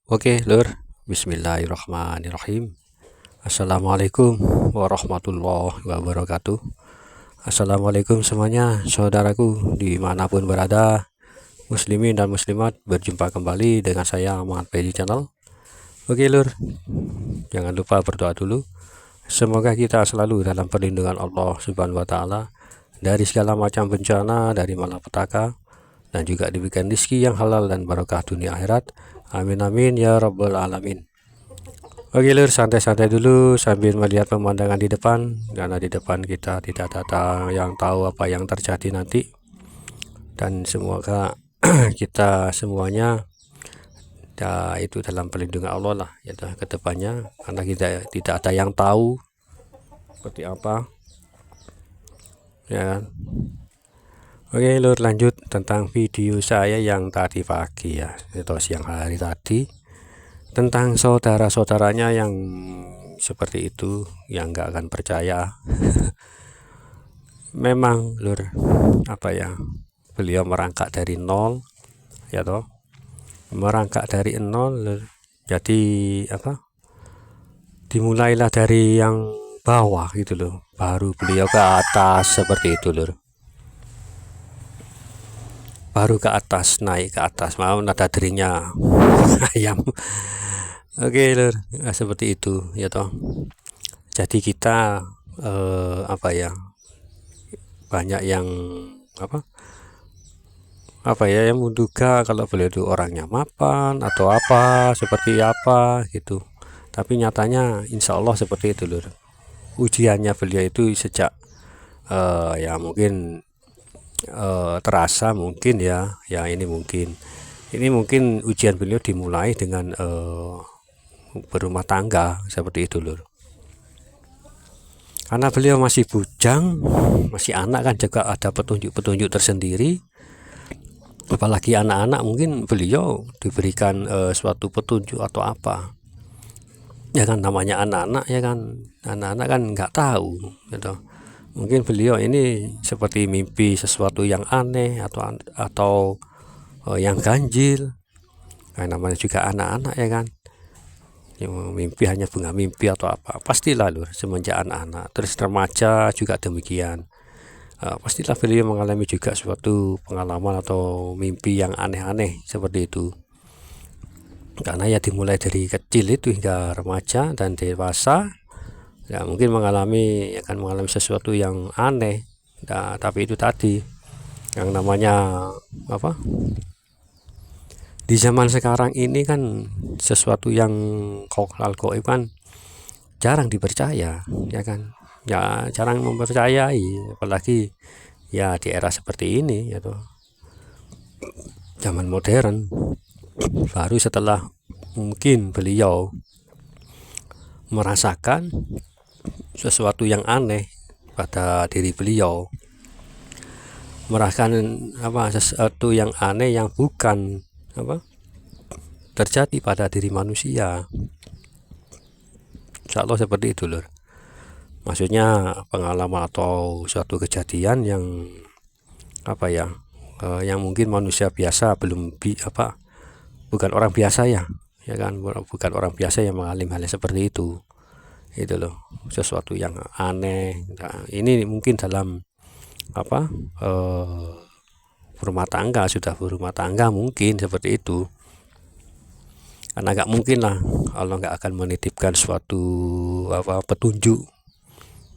Oke, Lur. Bismillahirrahmanirrahim. Assalamualaikum warahmatullahi wabarakatuh. Assalamualaikum semuanya, saudaraku dimanapun berada, muslimin dan muslimat. Berjumpa kembali dengan saya Muhammad Pedi Channel. Oke, Lur. Jangan lupa berdoa dulu. Semoga kita selalu dalam perlindungan Allah Subhanahu wa taala dari segala macam bencana, dari malapetaka, dan juga diberikan rezeki yang halal dan barokah dunia akhirat. Amin amin ya rabbal alamin. Oke Lur, santai-santai dulu sambil melihat pemandangan di depan, karena di depan kita tidak ada yang tahu apa yang terjadi nanti. Dan semoga kita semuanya ya itu dalam perlindungan Allah lah ya ke depannya, karena kita tidak ada yang tahu seperti apa ya. Oke Lur, lanjut tentang video saya yang tadi pagi ya atau siang hari tadi, tentang saudara-saudaranya yang seperti itu, yang nggak akan percaya. Memang Lur, apa ya, beliau merangkak dari nol ya toh, merangkak dari nol Lur. Jadi apa, dimulailah dari yang bawah gitu loh, baru beliau ke atas seperti itu Lur, baru ke atas, naik ke atas. Mau nada deringnya ayam. Oke Lur, nah, seperti itu ya toh. Jadi kita apa ya, banyak yang apa ya, yang menduga kalau beliau itu orangnya mapan atau apa seperti apa gitu, tapi nyatanya insya Allah seperti itu Lur. Ujiannya beliau itu sejak ya mungkin terasa mungkin ya ini mungkin ujian beliau dimulai dengan berumah tangga seperti itu Lur, karena beliau masih bujang, masih anak kan, juga ada petunjuk-petunjuk tersendiri. Apalagi anak-anak, mungkin beliau diberikan suatu petunjuk atau apa ya kan, namanya anak-anak ya kan, anak-anak kan nggak tahu gitu. Mungkin beliau ini seperti mimpi sesuatu yang aneh atau yang ganjil. Nah, namanya juga anak-anak ya kan, yang mimpi hanya bunga mimpi atau apa, pastilah Lur, semenjak anak-anak terus remaja juga demikian. Pastilah beliau mengalami juga suatu pengalaman atau mimpi yang aneh-aneh seperti itu, karena ya dimulai dari kecil itu hingga remaja dan dewasa ya mungkin akan mengalami sesuatu yang aneh. Nah, tapi itu tadi yang namanya apa, di zaman sekarang ini kan sesuatu yang hal goib kan jarang dipercaya ya kan, ya jarang mempercayai, apalagi ya di era seperti ini ya toh, zaman modern. Baru setelah mungkin beliau merasakan sesuatu yang aneh pada diri beliau, merasakan apa, sesuatu yang aneh yang bukan apa terjadi pada diri manusia. Insya Allah seperti itu Lur, maksudnya pengalaman atau suatu kejadian yang apa ya, yang mungkin manusia biasa belum bukan orang biasa ya kan, bukan orang biasa yang mengalami hal seperti itu loh, sesuatu yang aneh. Nah, ini mungkin dalam apa berumah tangga, sudah berumah tangga mungkin seperti itu, karena nggak mungkin lah Allah nggak akan menitipkan suatu petunjuk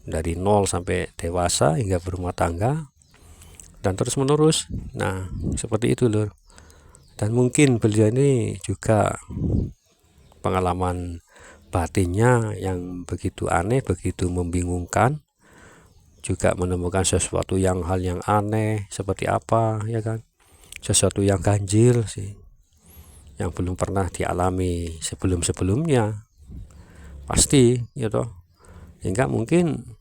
dari nol sampai dewasa hingga berumah tangga dan terus menerus. Nah seperti itu Lur, dan mungkin beliau ini juga pengalaman batinnya yang begitu aneh, begitu membingungkan, juga menemukan sesuatu hal yang aneh seperti apa ya kan, sesuatu yang ganjil sih yang belum pernah dialami sebelum-sebelumnya pasti ya toh, hingga mungkin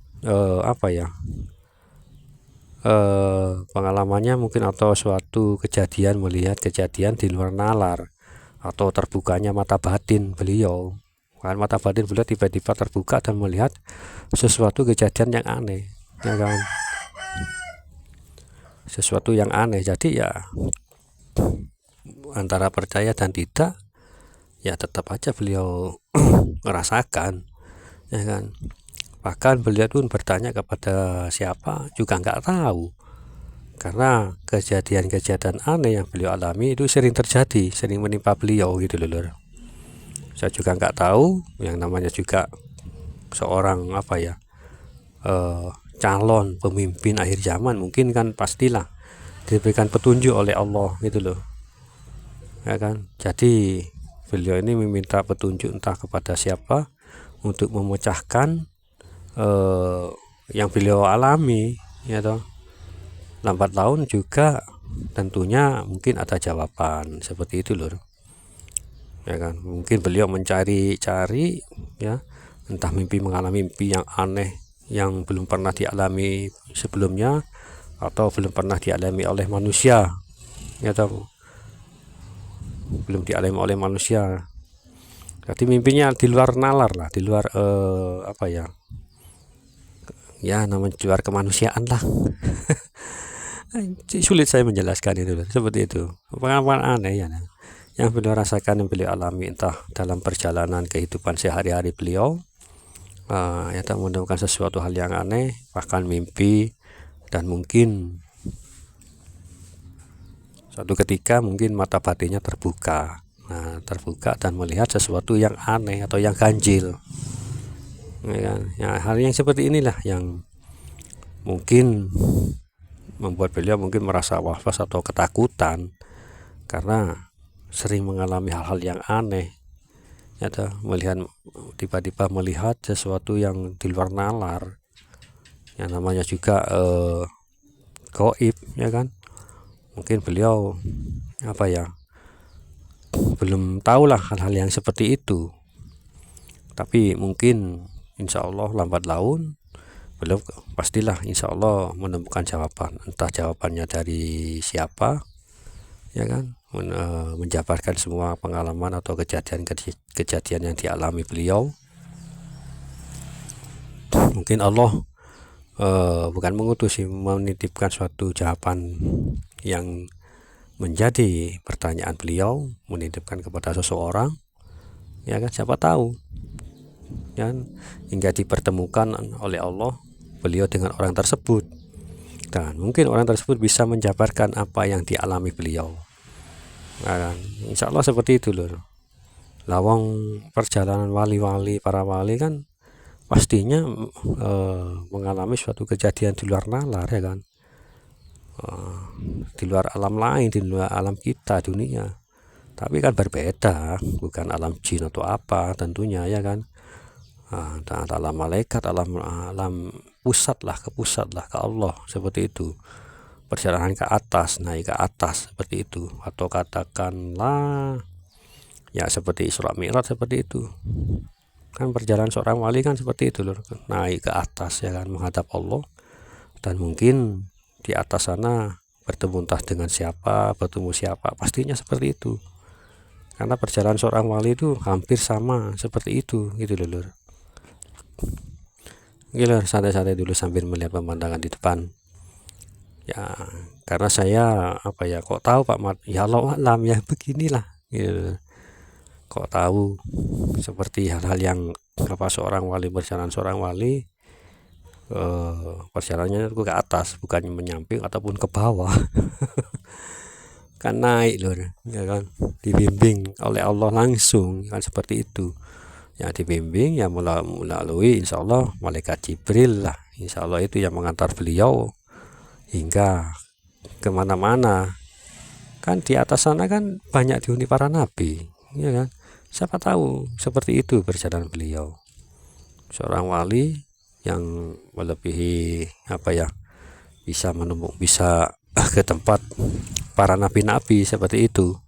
pengalamannya mungkin atau suatu kejadian, melihat kejadian di luar nalar atau terbukanya mata batin beliau kan, mata batin beliau tiba-tiba terbuka dan melihat sesuatu kejadian yang aneh ya kan, sesuatu yang aneh. Jadi ya antara percaya dan tidak ya tetap aja beliau merasakan, ya kan. Bahkan beliau pun bertanya kepada siapa juga nggak tahu, karena kejadian-kejadian aneh yang beliau alami itu sering terjadi, sering menimpa beliau gitu loh lur. Saya juga nggak tahu, yang namanya juga seorang apa ya, calon pemimpin akhir zaman, mungkin kan pastilah diberikan petunjuk oleh Allah gitu loh, ya kan. Jadi beliau ini meminta petunjuk entah kepada siapa untuk memecahkan yang beliau alami, ya toh. Lambat laun juga tentunya mungkin ada jawaban seperti itu loh, ya kan. Mungkin beliau mencari-cari, ya, entah mengalami mimpi yang aneh yang belum pernah dialami sebelumnya atau belum pernah dialami oleh manusia, ya toh, belum dialami oleh manusia. Jadi mimpinya di luar nalar lah, di luar apa ya, ya namanya di luar kemanusiaan lah. Sulit saya menjelaskan itu, seperti itu. Pengalaman aneh ya, yang beliau rasakan, yang beliau alami entah dalam perjalanan kehidupan sehari-hari beliau, ya tak menemukan sesuatu hal yang aneh, bahkan mimpi, dan mungkin suatu ketika mungkin mata batinnya terbuka, terbuka dan melihat sesuatu yang aneh atau yang ganjil, ya kan? Ya, hal yang seperti inilah yang mungkin membuat beliau mungkin merasa was-was atau ketakutan karena sering mengalami hal-hal yang aneh, ya toh, melihat tiba-tiba melihat sesuatu yang di luar nalar, yang namanya juga gaib, ya kan. Mungkin beliau apa ya, belum tahulah hal-hal yang seperti itu, tapi mungkin insya Allah lambat laun beliau pastilah insya Allah menemukan jawaban, entah jawabannya dari siapa, ya kan. Menjabarkan semua pengalaman atau kejadian yang dialami beliau. Mungkin Allah bukan mengutus, menitipkan suatu jawaban yang menjadi pertanyaan beliau, menitipkan kepada seseorang, ya kan, siapa tahu, ya kan, hingga dipertemukan oleh Allah beliau dengan orang tersebut, dan mungkin orang tersebut bisa menjabarkan apa yang dialami beliau, ya kan. Insya Allah seperti itu loh. Lawang perjalanan wali-wali, para wali kan pastinya mengalami suatu kejadian di luar nalar, ya kan, di luar alam lain, di luar alam kita dunia, tapi kan berbeda, bukan alam jin atau apa tentunya, ya kan. Alam malaikat, alam pusat lah, ke pusat lah, ke Allah, seperti itu. Perjalanan ke atas, naik ke atas, seperti itu. Atau katakanlah ya seperti Isra Mi'raj, seperti itu kan. Perjalanan seorang wali kan seperti itu loh, naik ke atas, ya kan, menghadap Allah, dan mungkin di atas sana bertemu entah dengan siapa, bertemu siapa, pastinya seperti itu, karena perjalanan seorang wali itu hampir sama seperti itu gitu loh lur. Gila, santai-santai dulu sambil melihat pemandangan di depan, ya, karena saya apa ya, kok tahu Pak Mat, ya Allah alam, ya beginilah gitu. Kok tahu seperti hal-hal yang apa, seorang wali, perjalanan seorang wali perjalanannya itu ke atas, bukannya menyamping ataupun ke bawah. Kan naik loh, ya kan, dibimbing oleh Allah langsung, kan seperti itu. Yang dibimbing ya melalui insya Allah malaikat Jibril lah, insya Allah itu yang mengantar beliau hingga kemana-mana. Kan di atas sana kan banyak dihuni para nabi, ya kan. Siapa tahu seperti itu perjalanan beliau, seorang wali yang melebihi apa ya, bisa menemukan, bisa ke tempat para nabi-nabi seperti itu.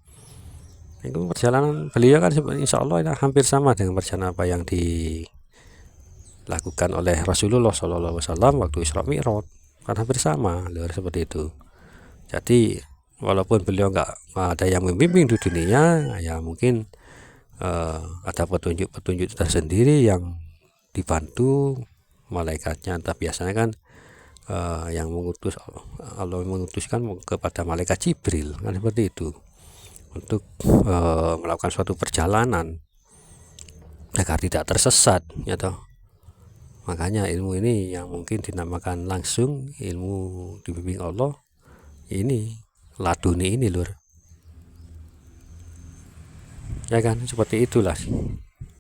Itu perjalanan beliau kan insya Allah hampir sama dengan perjalanan apa yang dilakukan oleh Rasulullah SAW waktu Isra Mi'raj, kan hampir sama, seperti itu. Jadi walaupun beliau nggak ada yang membimbing di dunia, ya mungkin ada petunjuk-petunjuk tersendiri yang dibantu malaikatnya, entah biasanya kan yang mengutus, Allah mengutuskan kepada malaikat Jibril, kan seperti itu. untuk melakukan suatu perjalanan agar tidak tersesat, ya toh. Makanya ilmu ini yang mungkin dinamakan langsung ilmu dibimbing Allah, ini laduni ini lur, ya kan, seperti itulah.